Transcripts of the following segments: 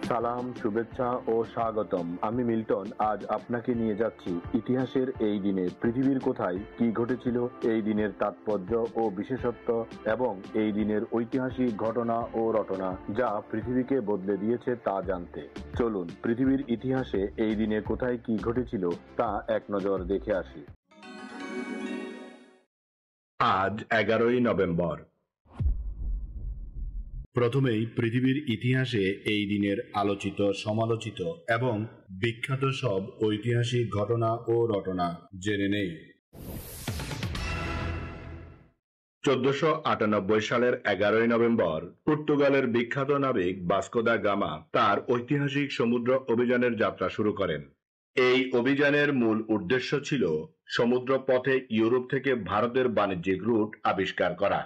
সালাম, শুভেচ্ছা ও স্বাগতম। আমি মিল্টন। আজ আপনাকে নিয়ে যাচ্ছি ইতিহাসের এই দিনে পৃথিবীর কোথায় কি ঘটেছিল, এই দিনের তাৎপর্য ও বিশেষত্ব এবং এই দিনের ঐতিহাসিক ঘটনা ও রটনা যা পৃথিবীকে বদলে দিয়েছে তা জানতে। চলুন পৃথিবীর ইতিহাসে এই দিনে কোথায় কি ঘটেছিল তা এক নজর দেখে আসি। আজ 11ই নভেম্বর। প্রথমেই পৃথিবীর ইতিহাসে এই দিনের আলোচিত, সমালোচিত এবং বিখ্যাত সব ঐতিহাসিক ঘটনা ও রটনা জেনে নেই। 1498 সালের 11ই নভেম্বর পর্তুগালের বিখ্যাত নাবিক ভাস্কো দা গামা তার ঐতিহাসিক সমুদ্র অভিযানের যাত্রা শুরু করেন। এই অভিযানের মূল উদ্দেশ্য ছিল সমুদ্র পথে ইউরোপ থেকে ভারতের বাণিজ্যিক রুট আবিষ্কার করা।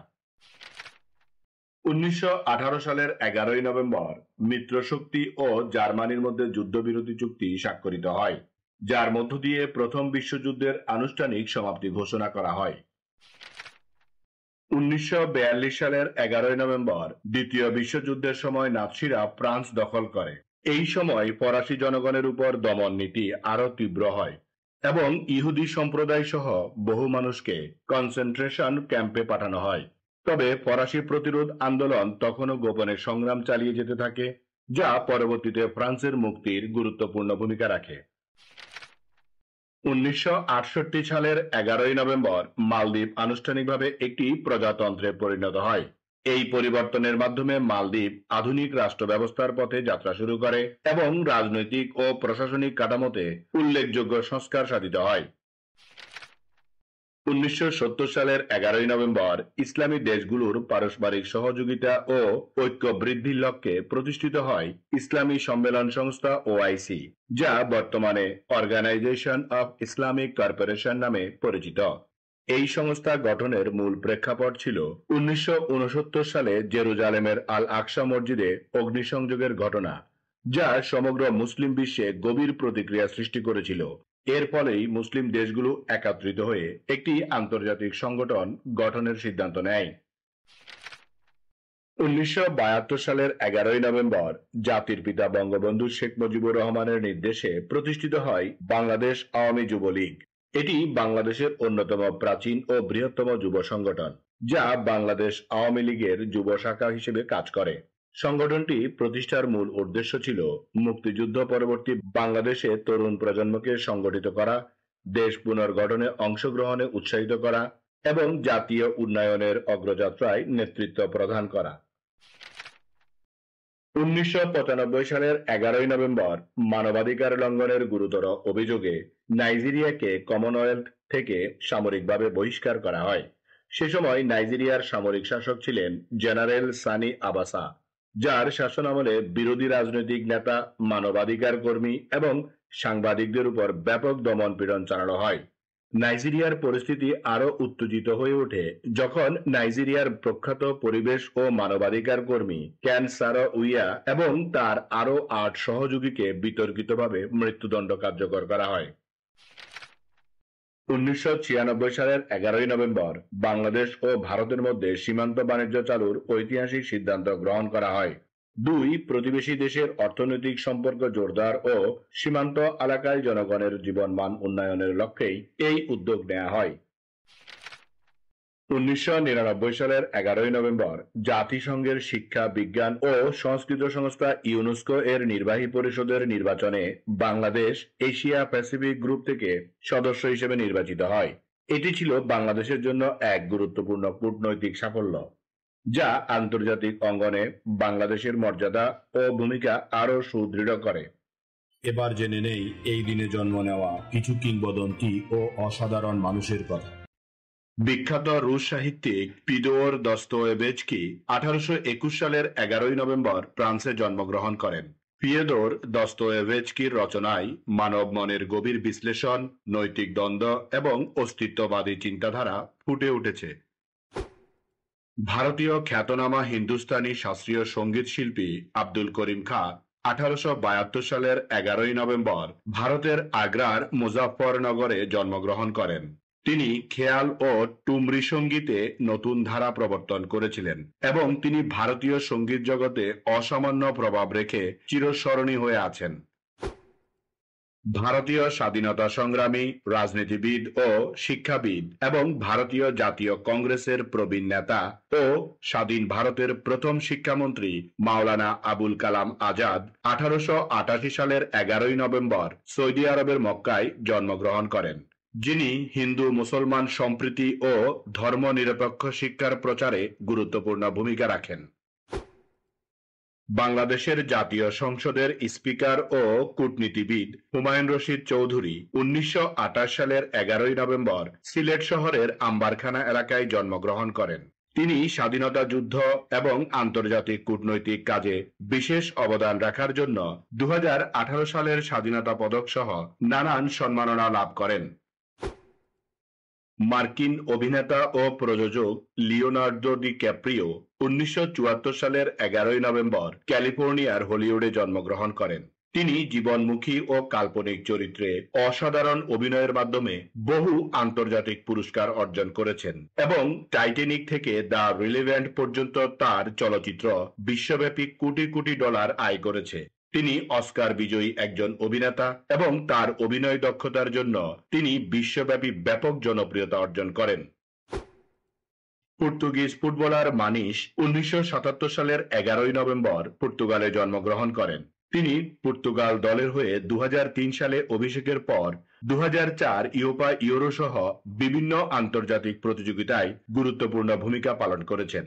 1918 সালের 11ই নভেম্বর মিত্রশক্তি ও জার্মানির মধ্যে যুদ্ধবিরতি চুক্তি স্বাক্ষরিত হয়, যার মধ্য দিয়ে প্রথম বিশ্বযুদ্ধের আনুষ্ঠানিক সমাপ্তি ঘোষণা করা হয়। 1942 সালের 11ই নভেম্বর দ্বিতীয় বিশ্বযুদ্ধের সময় নাৎসিরা ফ্রান্স দখল করে। এই সময় ফরাসি জনগণের উপর দমন নীতি আরো তীব্র হয় এবং ইহুদি সম্প্রদায় সহ বহু মানুষকে কনসেন্ট্রেশন ক্যাম্পে পাঠানো হয়। তবে ফরাসি প্রতিরোধ আন্দোলন তখনও গোপনে সংগ্রাম চালিয়ে যেতে থাকে, যা পরবর্তীতে ফ্রান্সের মুক্তির গুরুত্বপূর্ণ ভূমিকা রাখে। 1968 সালের 11ই নভেম্বর মালদ্বীপ আনুষ্ঠানিকভাবে একটি প্রজাতন্ত্রে পরিণত হয়। এই পরিবর্তনের মাধ্যমে মালদ্বীপ আধুনিক রাষ্ট্র ব্যবস্থার পথে যাত্রা শুরু করে এবং রাজনৈতিক ও প্রশাসনিক কাঠামোতে উল্লেখযোগ্য সংস্কার সাধিত হয়। 1970 সালের 11ই নভেম্বর ইসলামী দেশগুলোর পারস্পরিক সহযোগিতা ও ঐক্য বৃদ্ধির লক্ষ্যে প্রতিষ্ঠিত হয় ইসলামী সম্মেলন সংস্থা OIC, যা বর্তমানে অর্গানাইজেশন অফ ইসলামিক কর্পোরেশন নামে পরিচিত। এই সংস্থা গঠনের মূল প্রেক্ষাপট ছিল 1969 সালে জেরুজালেমের আল আকসা মসজিদে অগ্নিসংযোগের ঘটনা, যা সমগ্র মুসলিম বিশ্বে গভীর প্রতিক্রিয়া সৃষ্টি করেছিল। এর ফলেই মুসলিম দেশগুলো একত্রিত হয়ে একটি আন্তর্জাতিক সংগঠন গঠনের সিদ্ধান্ত নেয়। 1972 সালের 11ই নভেম্বর জাতির পিতা বঙ্গবন্ধু শেখ মুজিবুর রহমানের নির্দেশে প্রতিষ্ঠিত হয় বাংলাদেশ আওয়ামী যুবলীগ। এটি বাংলাদেশের অন্যতম প্রাচীন ও বৃহত্তম যুব সংগঠন, যা বাংলাদেশ আওয়ামী লীগের যুব শাখা হিসেবে কাজ করে। সংগঠনটি প্রতিষ্ঠার মূল উদ্দেশ্য ছিল মুক্তিযুদ্ধ পরবর্তী বাংলাদেশে তরুণ প্রজন্মকে সংগঠিত করা, দেশ পুনর্গঠনে অংশগ্রহণে উৎসাহিত করা এবং জাতীয় উন্নয়নের অগ্রযাত্রায় নেতৃত্ব প্রদান করা। 1995 সালের 11ই নভেম্বর মানবাধিকার লঙ্ঘনের গুরুতর অভিযোগে নাইজেরিয়াকে কমনওয়েলথ থেকে সামরিকভাবে বহিষ্কার করা হয়। সে সময় নাইজেরিয়ার সামরিক শাসক ছিলেন জেনারেল সানি আবাসা, যার শাসনামলে বিরোধী রাজনৈতিক নেতা, মানবাধিকার কর্মী এবং সাংবাদিকদের উপর ব্যাপক দমন পীড়ন চালানো হয়। নাইজেরিয়ার পরিস্থিতি আরো উত্তেজিত হয়ে ওঠে যখন নাইজেরিয়ার প্রখ্যাত পরিবেশ ও মানবাধিকার কর্মী ক্যান সারা উইয়া এবং তার আরো 8 সহযোগীকে বিতর্কিতভাবে মৃত্যুদণ্ড কার্যকর করা হয়। 1996 সালের 11ই নভেম্বর বাংলাদেশ ও ভারতের মধ্যে সীমান্ত বাণিজ্য চালুর ঐতিহাসিক সিদ্ধান্ত গ্রহণ করা হয়। দুই প্রতিবেশী দেশের অর্থনৈতিক সম্পর্ক জোরদার ও সীমান্ত এলাকায় জনগণের জীবনমান উন্নয়নের লক্ষ্যেই এই উদ্যোগ নেওয়া হয়। 1999 সালের 11ই নভেম্বর জাতিসংঘের শিক্ষা, বিজ্ঞান ও সংস্কৃত সংস্থা ইউনেস্কো এর নির্বাহী পরিষদের নির্বাচনে বাংলাদেশ এশিয়া প্যাসিফিক গ্রুপ থেকে সদস্য হিসেবে নির্বাচিত হয়। এটি ছিল বাংলাদেশের জন্য এক গুরুত্বপূর্ণ কূটনৈতিক সাফল্য, যা আন্তর্জাতিক অঙ্গনে বাংলাদেশের মর্যাদা ও ভূমিকা আরো সুদৃঢ় করে। এবার জেনে নেই এই দিনে জন্ম নেওয়া কিছু কিংবদন্তি ও অসাধারণ মানুষের কথা। বিখ্যাত রুশ সাহিত্যিক ফিওদর দস্তয়েভস্কি 1821 সালের 11ই নভেম্বর ফ্রান্সে জন্মগ্রহণ করেন। ফিওদর দস্তয়েভস্কির রচনায় মানব মনের গভীর বিশ্লেষণ, নৈতিক দ্বন্দ্ব এবং অস্তিত্ববাদী চিন্তাধারা ফুটে উঠেছে। ভারতীয় খ্যাতনামা হিন্দুস্তানি শাস্ত্রীয় সঙ্গীত শিল্পী আব্দুল করিম খাঁ 1872 সালের 11ই নভেম্বর ভারতের আগ্রার মুজাফফরনগরে জন্মগ্রহণ করেন। তিনি খেয়াল ও টুমরি সঙ্গীতে নতুন ধারা প্রবর্তন করেছিলেন এবং তিনি ভারতীয় সঙ্গীত জগতে অসামান্য প্রভাব রেখে চিরস্মরণীয় হয়ে আছেন। ভারতীয় স্বাধীনতা সংগ্রামী, রাজনীতিবিদ ও শিক্ষাবিদ এবং ভারতীয় জাতীয় কংগ্রেসের প্রবীণ নেতা ও স্বাধীন ভারতের প্রথম শিক্ষামন্ত্রী মাওলানা আবুল কালাম আজাদ 1888 সালের 11 নভেম্বর সৌদি আরবের মক্কায় জন্মগ্রহণ করেন, যিনি হিন্দু মুসলমান সম্প্রীতি ও ধর্মনিরপেক্ষ শিক্ষার প্রচারে গুরুত্বপূর্ণ ভূমিকা রাখেন। বাংলাদেশের জাতীয় সংসদের স্পিকার ও কূটনীতিবিদ হুমায়ুন রশিদ চৌধুরী 1928 সালের 11 নভেম্বর সিলেট শহরের আম্বারখানা এলাকায় জন্মগ্রহণ করেন। তিনি স্বাধীনতা যুদ্ধ এবং আন্তর্জাতিক কূটনৈতিক কাজে বিশেষ অবদান রাখার জন্য 2018 সালের স্বাধীনতা পদক সহ নানান সম্মাননা লাভ করেন। মার্কিন অভিনেতা ও প্রযোজক লিওনার্দো ডি ক্যাপ্রিও 1974 সালের 11 নভেম্বর ক্যালিফোর্নিয়ার হলিউডে জন্মগ্রহণ করেন। তিনি জীবনমুখী ও কাল্পনিক চরিত্রে অসাধারণ অভিনয়ের মাধ্যমে বহু আন্তর্জাতিক পুরস্কার অর্জন করেছেন এবং টাইটানিক থেকে দ্য রিলিভেন্ট পর্যন্ত তার চলচ্চিত্র বিশ্বব্যাপী কোটি কোটি ডলার আয় করেছে। তিনি অস্কার বিজয়ী একজন অভিনেতা এবং তার অভিনয় দক্ষতার জন্য তিনি বিশ্বব্যাপী ব্যাপক জনপ্রিয়তা অর্জন করেন। পর্তুগিজ ফুটবলার মানিশ 1977 সালের 11 নভেম্বর পর্তুগালে জন্মগ্রহণ করেন। তিনি পর্তুগাল দলের হয়ে 2003 সালে অভিষেকের পর 2004 ইউপা ইউরো সহ বিভিন্ন আন্তর্জাতিক প্রতিযোগিতায় গুরুত্বপূর্ণ ভূমিকা পালন করেছেন।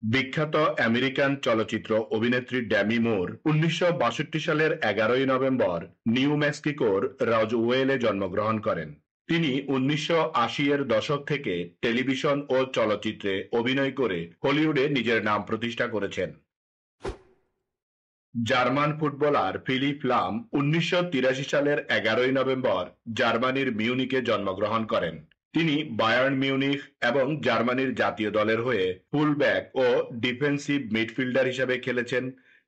বিখ্যাত আমেরিকান চলচ্চিত্র অভিনেত্রী ড্যামি মুর 1962 সালের 11 নভেম্বর নিউ মেক্সিকোর রজওয়েলে জন্মগ্রহণ করেন। তিনি 1980-এর দশক থেকে টেলিভিশন ও চলচ্চিত্রে অভিনয় করে হলিউডে নিজের নাম প্রতিষ্ঠা করেছেন। জার্মান ফুটবলার ফিলিপ লাম 1983 সালের 11 নভেম্বর জার্মানির মিউনিকে জন্মগ্রহণ করেন। তিনি বায়ার্ন মিউনিখ এবং জার্মানির জাতীয় দলের হয়ে ফুলব্যাক ও ডিফেন্সিভ মিডফিল্ডার হিসেবে খেলেছেন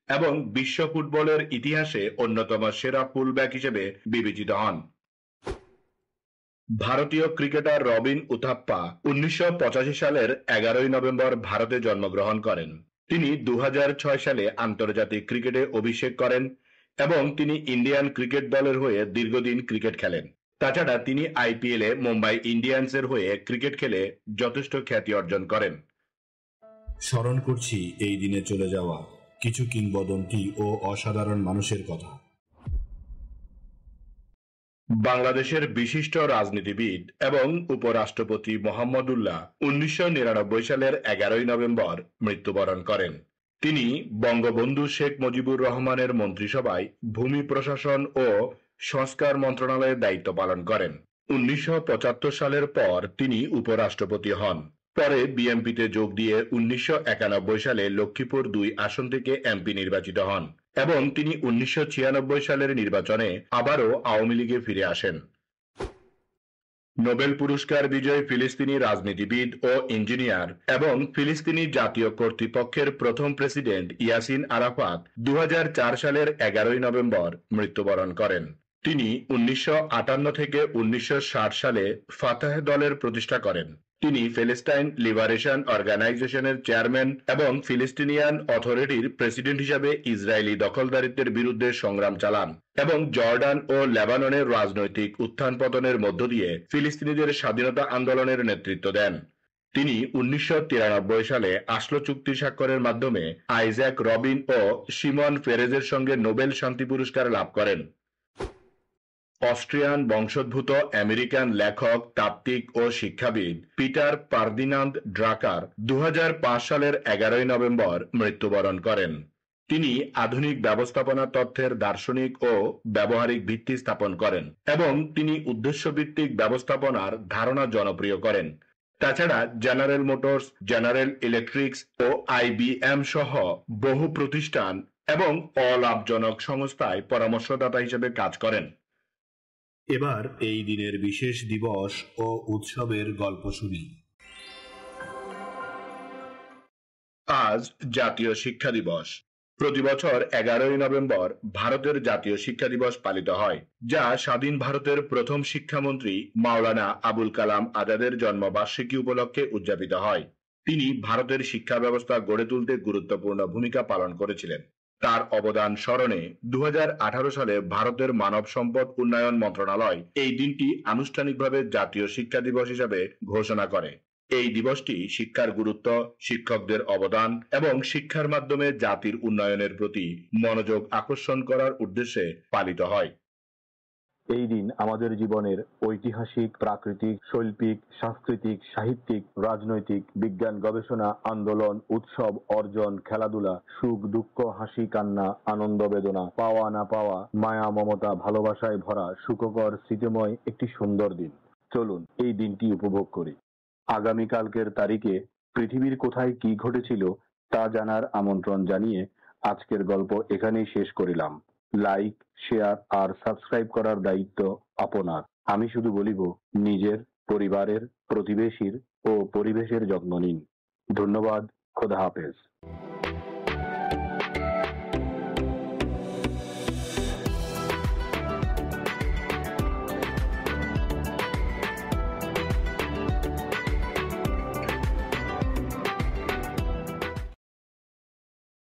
এবং বিশ্ব ফুটবলের ইতিহাসে অন্যতম সেরা ফুলব্যাক হিসেবে বিবেচিত হন। ভারতীয় ক্রিকেটার রবিন উথাপ্পা 1985 সালের 11 নভেম্বর ভারতে জন্মগ্রহণ করেন। তিনি 2006 সালে আন্তর্জাতিক ক্রিকেটে অভিষেক করেন এবং তিনি ইন্ডিয়ান ক্রিকেট দলের হয়ে দীর্ঘদিন ক্রিকেট খেলেন। তাছাড়া তিনি আইপিএলে মুম্বাই ইন্ডিয়ান্সের হয়ে ক্রিকেট খেলে যথেষ্ট খ্যাতি অর্জন করেন। স্মরণ করছি এই দিনে চলে যাওয়া কিছু কিংবদন্তি ও অসাধারণ মানুষের কথা। বাংলাদেশের বিশিষ্ট রাজনীতিবিদ এবং উপরাষ্ট্রপতি মোহাম্মদুল্লাহ 1999 সালের 11 নভেম্বর মৃত্যুবরণ করেন। তিনি বঙ্গবন্ধু শেখ মুজিবুর রহমানের মন্ত্রিসভায় ভূমি প্রশাসন ও সংস্কার মন্ত্রণালয়ের দায়িত্ব পালন করেন। 1975 সালের পর তিনি উপরাষ্ট্রপতি হন। পরে বিএনপিতে যোগ দিয়ে 1991 সালে লক্ষ্মীপুর 2 আসন থেকে এমপি নির্বাচিত হন এবং তিনি 1996 সালের নির্বাচনে আবারও আওয়ামী লীগে ফিরে আসেন। নোবেল পুরস্কার বিজয়ী ফিলিস্তিনি রাজনীতিবিদ ও ইঞ্জিনিয়ার এবং ফিলিস্তিনি জাতীয় কর্তৃপক্ষের প্রথম প্রেসিডেন্ট ইয়াসিন আরাফাত 2004 সালের 11 নভেম্বর মৃত্যুবরণ করেন। তিনি 1958 থেকে 1960 সালে ফাতাহ দলের প্রতিষ্ঠা করেন। তিনি প্যালেস্টাইন লিবারেশন অর্গানাইজেশনের চেয়ারম্যান এবং ফিলিস্তিনিয়ান অথরিটির প্রেসিডেন্ট হিসাবে ইসরায়েলি দখলদারিত্বের বিরুদ্ধে সংগ্রাম চালান এবং জর্ডান ও লেবাননের রাজনৈতিক উত্থান পতনের মধ্য দিয়ে ফিলিস্তিনিদের স্বাধীনতা আন্দোলনের নেতৃত্ব দেন। তিনি 1993 সালে আসলো চুক্তি স্বাক্ষরের মাধ্যমে আইজ্যাক রবিন ও শিমন পেরেজের সঙ্গে নোবেল শান্তি পুরস্কার লাভ করেন। অস্ট্রিয়ান বংশোদ্ভূত আমেরিকান লেখক, তাত্ত্বিক ও শিক্ষাবিদ পিটার ফার্দিনান্দ ড্রাকার 2005 সালের 11 নভেম্বর মৃত্যুবরণ করেন। তিনি আধুনিক ব্যবস্থাপনা তথ্যের দার্শনিক ও ব্যবহারিক ভিত্তি স্থাপন করেন এবং তিনি উদ্দেশ্যভিত্তিক ব্যবস্থাপনার ধারণা জনপ্রিয় করেন। তাছাড়া জেনারেল মোটরস, জেনারেল ইলেকট্রিক্স ও আইবিএম সহ বহু প্রতিষ্ঠান এবং অলাভজনক সংস্থায় পরামর্শদাতা হিসেবে কাজ করেন। এবার এই দিনের বিশেষ দিবস ও উৎসবের গল্প শুনি। আজ জাতীয় শিক্ষা দিবস। প্রতি বছর 11ই নভেম্বর ভারতের জাতীয় শিক্ষা দিবস পালিত হয়, যা স্বাধীন ভারতের প্রথম শিক্ষামন্ত্রী মাওলানা আবুল কালাম আজাদের জন্মবার্ষিকী উপলক্ষে উদযাপিত হয়। তিনি ভারতের শিক্ষা ব্যবস্থা গড়ে তুলতে গুরুত্বপূর্ণ ভূমিকা পালন করেছিলেন। তার অবদান স্মরণে 2018 সালে ভারতের মানব সম্পদ উন্নয়ন মন্ত্রণালয় এই দিনটি আনুষ্ঠানিকভাবে জাতীয় শিক্ষা দিবস হিসাবে ঘোষণা করে। এই দিবসটি শিক্ষার গুরুত্ব, শিক্ষকদের অবদান এবং শিক্ষার মাধ্যমে জাতির উন্নয়নের প্রতি মনোযোগ আকর্ষণ করার উদ্দেশ্যে পালিত হয়। এই দিন আমাদের জীবনের ঐতিহাসিক, প্রাকৃতিক, শৈল্পিক, সাংস্কৃতিক, সাহিত্যিক, রাজনৈতিক, বিজ্ঞান, গবেষণা, আন্দোলন, উৎসব, অর্জন, খেলাধুলা, সুখ দুঃখ, হাসি কান্না, আনন্দ বেদনা, পাওয়া না পাওয়া, মায়া মমতা, ভালোবাসায় ভরা সুখকর স্মৃতিময় একটি সুন্দর দিন। চলুন এই দিনটি উপভোগ করি। আগামীকালকের তারিখে পৃথিবীর কোথায় কি ঘটেছিল তা জানার আমন্ত্রণ জানিয়ে আজকের গল্প এখানেই শেষ করিলাম। লাইক, শেয়ার আর সাবস্ক্রাইব করার দায়িত্ব আপনার। আমি শুধু বলিব, নিজের, পরিবারের, প্রতিবেশীর ও পরিবেশের যত্ন নিন। ধন্যবাদ। খোদা হাফেজ।